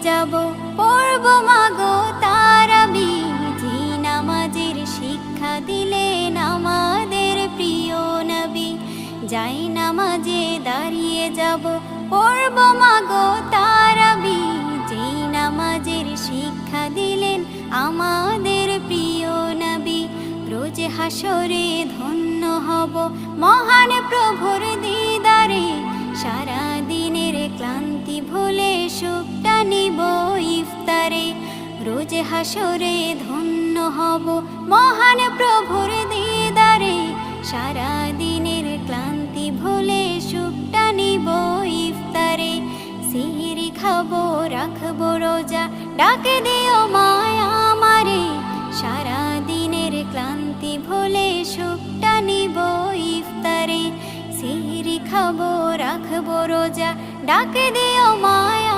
যাব, পড়ব মাগো তারাবি। যে নামাজের শিক্ষা দিলেন আমাদের প্রিয় নবী। যাই নামাজে দাঁড়িয়ে যাব, পড়ব মাগো তারাবি। যে নামাজের শিক্ষা দিলেন আমাদের প্রিয় নবী। রোজ হাসরে ধন্য হব মহান প্রভুর দিদারে। সারা দিনের ক্লান্তি ভুলে সুখটা নিব ইফতারে। রোজ হাসরে ধন্য হব মহান প্রভুর দিদারে। সারা দিনের ক্লান্তি ভুলে সুখটা নিব ইফতারে। সিহরি খাবো রাখবো রোজা, ডাকে দিও মায়া আমারে। সারা দিনের ক্লান্তি ভুলে সুখটা নিব ইফতারে। সিহরি খাবো রাখবো রোজা, ডাকে দিও মায়া